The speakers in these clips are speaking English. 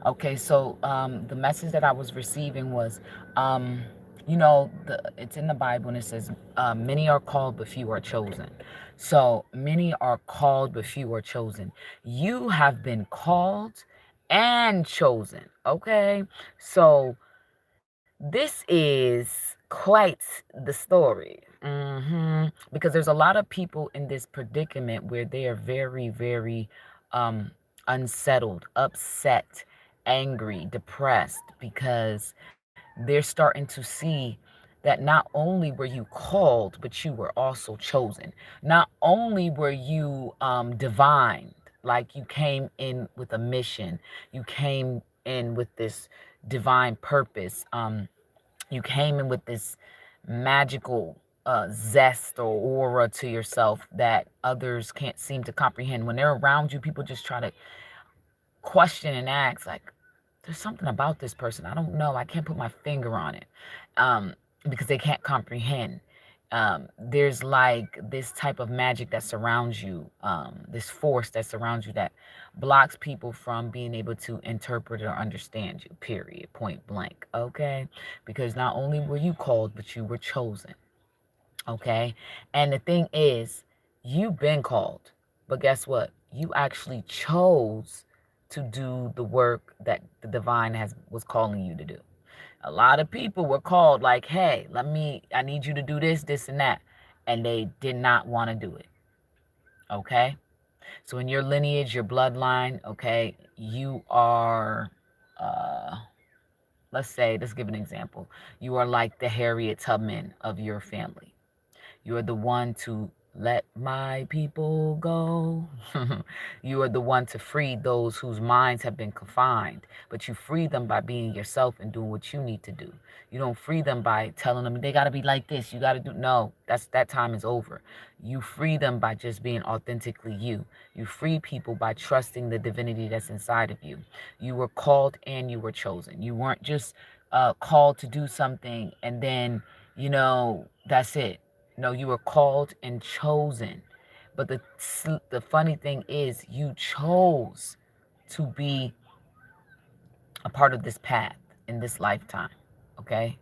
Okay, so the message that I was receiving was, it's in the Bible and it says, many are called, but few are chosen. So many are called, but few are chosen. You have been called and chosen. Okay, so this is quite the story. Because there's a lot of people in this predicament where they are very, very um, unsettled, upset, angry, depressed, because they're starting to see that not only were you called, but you were also chosen. Not only were you divine, like you came in with a mission, you came in with this divine purpose. You came in with this magical zest or aura to yourself that others can't seem to comprehend. When they're around you, people just try to question and ask, like, there's something about this person. I don't know. I can't put my finger on it, um, because they can't comprehend. There's like this type of magic that surrounds you, this force that surrounds you that blocks people from being able to interpret or understand you, period, point blank. Okay? Because not only were you called, but you were chosen. Okay? And the thing is, you've been called, but guess what? You actually chose to do the work that the divine has was calling you to do. A lot of people were called like, hey, I need you to do this, this, and that. And they did not want to do it. Okay? So in your lineage, your bloodline, okay, you are, uh, let's give an example. You are like the Harriet Tubman of your family. You are the one to let my people go. You are the one to free those whose minds have been confined. But you free them by being yourself and doing what you need to do. You don't free them by telling them they got to be like this. You got to do. No, that time is over. You free them by just being authentically you. You free people by trusting the divinity that's inside of you. You were called and you were chosen. You weren't just called to do something and then, that's it. No, you were called and chosen. But the funny thing is, you chose to be a part of this path in this lifetime. Okay?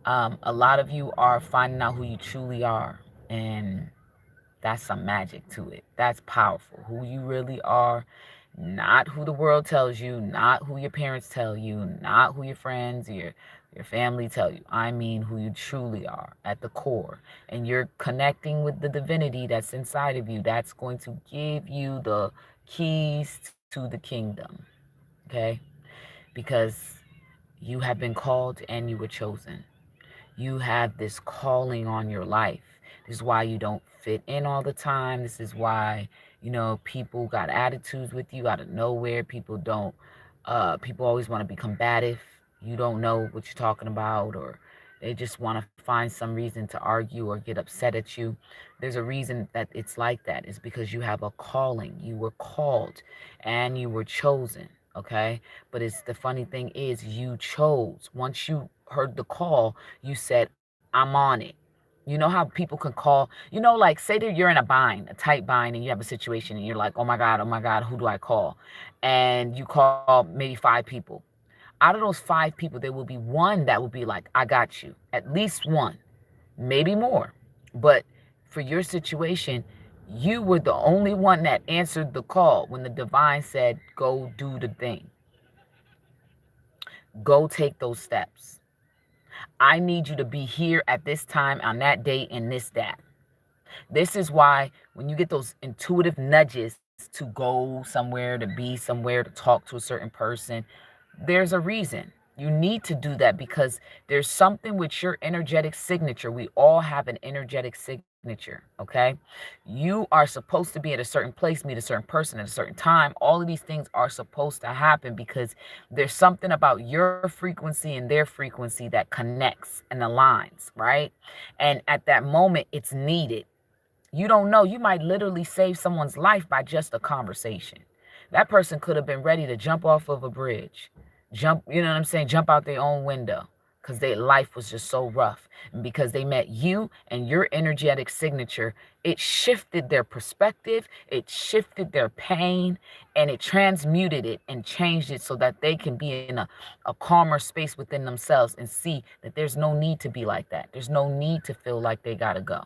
A lot of you are finding out who you truly are. And that's some magic to it. That's powerful. Who you really are, not who the world tells you, not who your parents tell you, not who your friends, your family tell you. I mean who you truly are at the core. And you're connecting with the divinity that's inside of you. That's going to give you the keys to the kingdom. Okay? Because you have been called and you were chosen. You have this calling on your life. This is why you don't fit in all the time. This is why, people got attitudes with you out of nowhere. People always want to be combative. You don't know what you're talking about, or they just want to find some reason to argue or get upset at you. There's a reason that it's like that. It's because you have a calling. You were called and you were chosen. Okay. But the funny thing is, you chose. Once you heard the call, you said, I'm on it. You know how people can call, like say that you're in a bind, a tight bind, and you have a situation and you're like, oh my God, who do I call? And you call maybe 5 people. Out of those 5 people, there will be one that will be like, I got you. At least one, maybe more. But for your situation, you were the only one that answered the call when the divine said, go do the thing, go take those steps. I need you to be here at this time on that date and that. This is why when you get those intuitive nudges to go somewhere, to be somewhere, to talk to a certain person, there's a reason. You need to do that because there's something with your energetic signature. We all have an energetic signature, okay? You are supposed to be at a certain place, meet a certain person at a certain time. All of these things are supposed to happen because there's something about your frequency and their frequency that connects and aligns, right? And at that moment, it's needed. You don't know. You might literally save someone's life by just a conversation. That person could have been ready to jump off of a bridge, jump, you know what I'm saying? Jump out their own window because their life was just so rough. And because they met you and your energetic signature, it shifted their perspective, it shifted their pain, and it transmuted it and changed it so that they can be in a calmer space within themselves and see that there's no need to be like that. There's no need to feel like they got to go.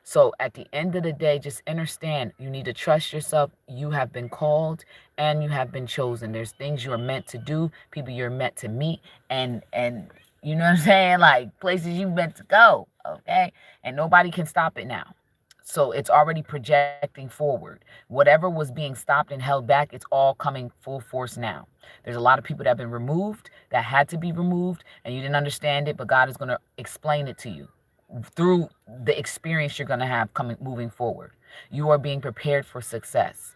So at the end of the day, just understand you need to trust yourself. You have been called and you have been chosen. There's things you're meant to do, people you're meant to meet, and you know what I'm saying? Like places you meant to go. Okay. And nobody can stop it now. So it's already projecting forward. Whatever was being stopped and held back, it's all coming full force now. There's a lot of people that have been removed, that had to be removed, and you didn't understand it, but God is going to explain it to you through the experience you're going to have coming moving forward. You are being prepared for success.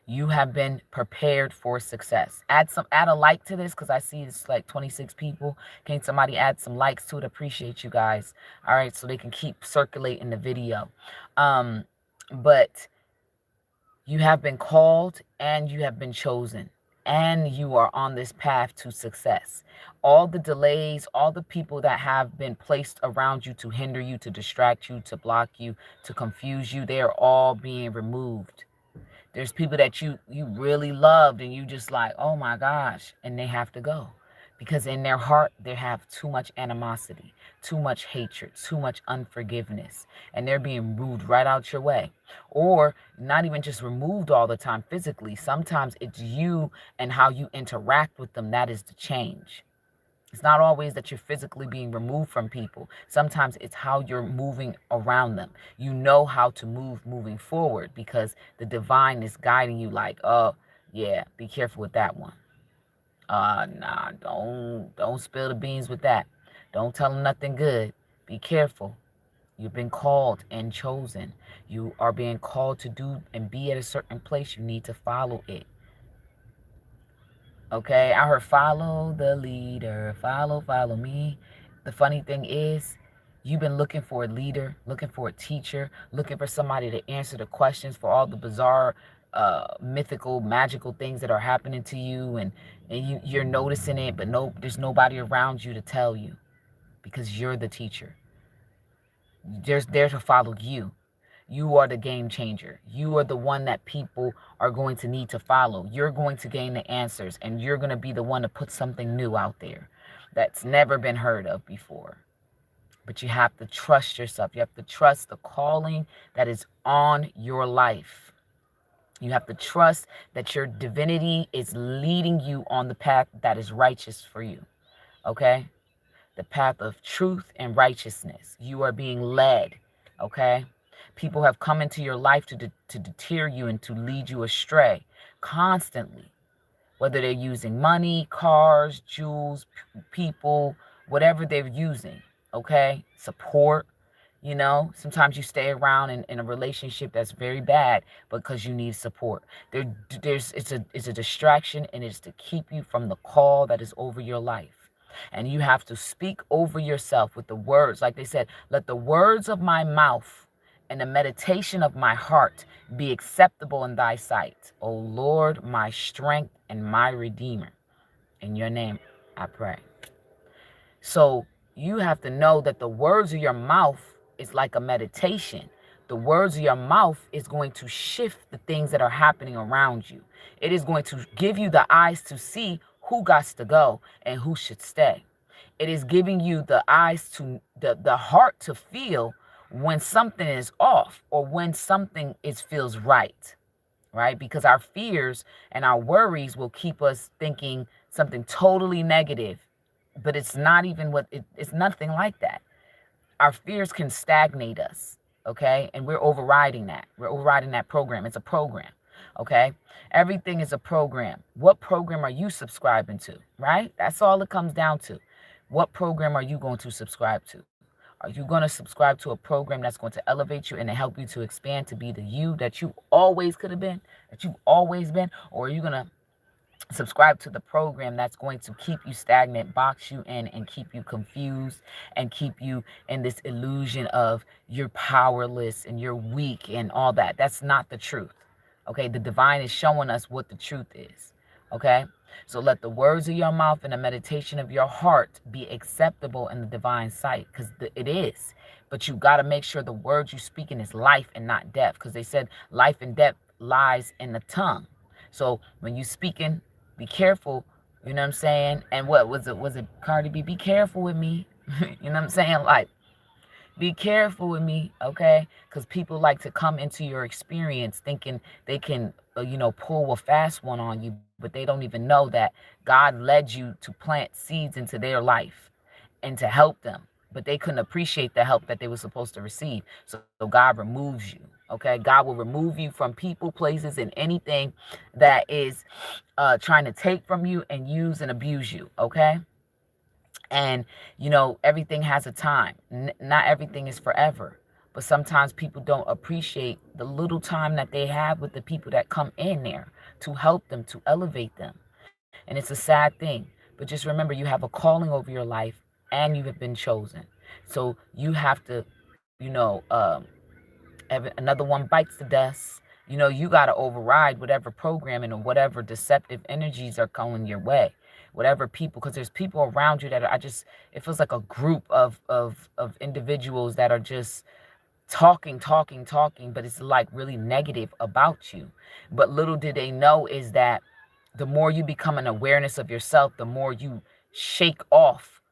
You have been prepared for success. Add a like to this because I see it's like 26 people. Can somebody add some likes to it? Appreciate you guys. All right, so they can keep circulating the video. But you have been called and you have been chosen. And you are on this path to success. All the delays, all the people that have been placed around you to hinder you, to distract you, to block you, to confuse you, they are all being removed. There's people that you really loved and you just like, oh my gosh, and they have to go. Because in their heart, they have too much animosity, too much hatred, too much unforgiveness, and they're being moved right out your way. Or not even just removed all the time physically. Sometimes it's you and how you interact with them that is the change. It's not always that you're physically being removed from people. Sometimes it's how you're moving around them. You know how to move moving forward because the divine is guiding you like, oh, yeah, be careful with that one. Nah, don't spill the beans with that. Don't tell them nothing good. Be careful. You've been called and chosen. You are being called to do and be at a certain place. You need to follow it. Okay, I heard follow the leader, follow me. The funny thing is, you've been looking for a leader, looking for a teacher, looking for somebody to answer the questions for all the bizarre, mythical, magical things that are happening to you, and you're noticing it, but no, there's nobody around you to tell you because you're the teacher. There's there to follow you. You are the game changer. You are the one that people are going to need to follow. You're going to gain the answers, and you're going to be the one to put something new out there that's never been heard of before. But you have to trust yourself. You have to trust the calling that is on your life. You have to trust that your divinity is leading you on the path that is righteous for you. Okay? The path of truth and righteousness. You are being led. Okay? People have come into your life to deter you and to lead you astray constantly, whether they're using money, cars, jewels, people, whatever they're using, okay? Support, sometimes you stay around in a relationship that's very bad because you need support. It's a distraction, and it's to keep you from the call that is over your life. And you have to speak over yourself with the words. Like they said, let the words of my mouth and the meditation of my heart be acceptable in thy sight. O Lord, my strength and my redeemer. In your name, I pray. So you have to know that the words of your mouth is like a meditation. The words of your mouth is going to shift the things that are happening around you. It is going to give you the eyes to see who got to go and who should stay. It is giving you the eyes to the heart to feel when something is off or when something feels right, right? Because our fears and our worries will keep us thinking something totally negative, but it's not even it's nothing like that. Our fears can stagnate us, okay? And we're overriding that. We're overriding that program. It's a program, okay? Everything is a program. What program are you subscribing to, right? That's all it comes down to. What program are you going to subscribe to? Are you going to subscribe to a program that's going to elevate you and to help you to expand to be the you that you always could have been, that you've always been? Or are you going to subscribe to the program that's going to keep you stagnant, box you in, and keep you confused and keep you in this illusion of you're powerless and you're weak and all that? That's not the truth. Okay, the divine is showing us what the truth is. Okay, So let the words of your mouth and the meditation of your heart be acceptable in the divine sight, because it is. But you got to make sure the words you speaking is life and not death, because they said life and death lies in the tongue. So when you speaking, be careful. You know what I'm saying? And what was it? Was it Cardi B? Be careful with me. You know what I'm saying? Like, be careful with me, okay? Because people like to come into your experience thinking they can, pull a fast one on you, but they don't even know that God led you to plant seeds into their life and to help them. But they couldn't appreciate the help that they were supposed to receive. So God removes you, okay? God will remove you from people, places, and anything that is trying to take from you and use and abuse you, okay? And, everything has a time. Not everything is forever. But sometimes people don't appreciate the little time that they have with the people that come in there to help them, to elevate them. And it's a sad thing. But just remember, you have a calling over your life and you have been chosen. So you have to, another one bites the dust. You got to override whatever programming or whatever deceptive energies are coming your way. Whatever people, because there's people around you that it feels like a group of individuals that are just talking, but it's like really negative about you. But little did they know is that the more you become an awareness of yourself, the more you shake off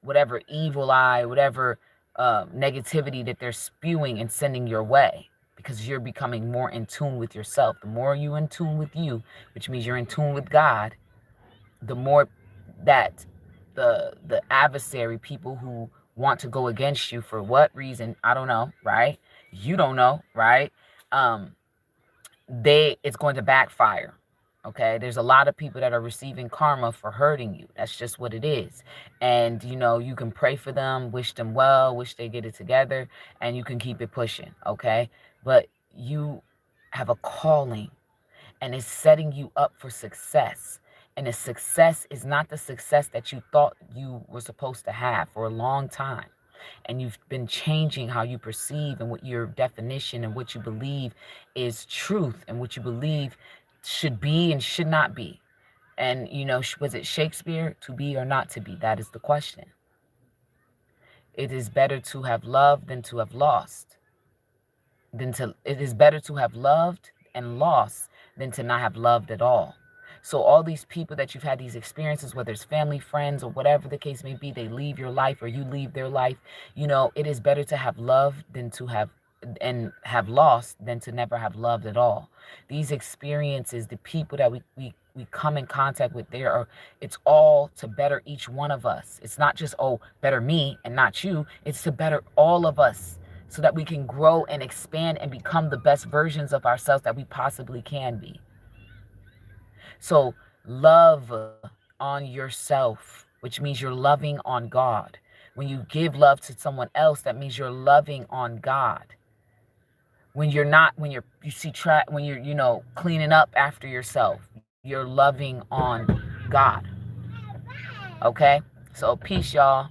whatever evil eye, whatever negativity that they're spewing and sending your way, because you're becoming more in tune with yourself. The more you in tune with you, which means you're in tune with God, the more that the adversary, people who want to go against you for what reason, I don't know, right? You don't know, right? Um, it's going to backfire. Okay, there's a lot of people that are receiving karma for hurting you. That's just what it is. And you can pray for them, wish them well, wish they get it together, and you can keep it pushing. Okay, but you have a calling, and it's setting you up for success. And the success is not the success that you thought you were supposed to have for a long time. And you've been changing how you perceive and what your definition and what you believe is truth and what you believe should be and should not be. And, was it Shakespeare, to be or not to be? That is the question. It is better to have loved than to have lost. It is better to have loved and lost than to not have loved at all. So all these people that you've had these experiences, whether it's family, friends, or whatever the case may be, they leave your life or you leave their life. It is better to have loved than to have lost than to never have loved at all. These experiences, the people that we come in contact with, it's all to better each one of us. It's not just, oh, better me and not you. It's to better all of us, so that we can grow and expand and become the best versions of ourselves that we possibly can be. So love on yourself, which means you're loving on God. When you give love to someone else, that means you're loving on God. When you're not, when you're, cleaning up after yourself, you're loving on God. Okay? So peace, y'all.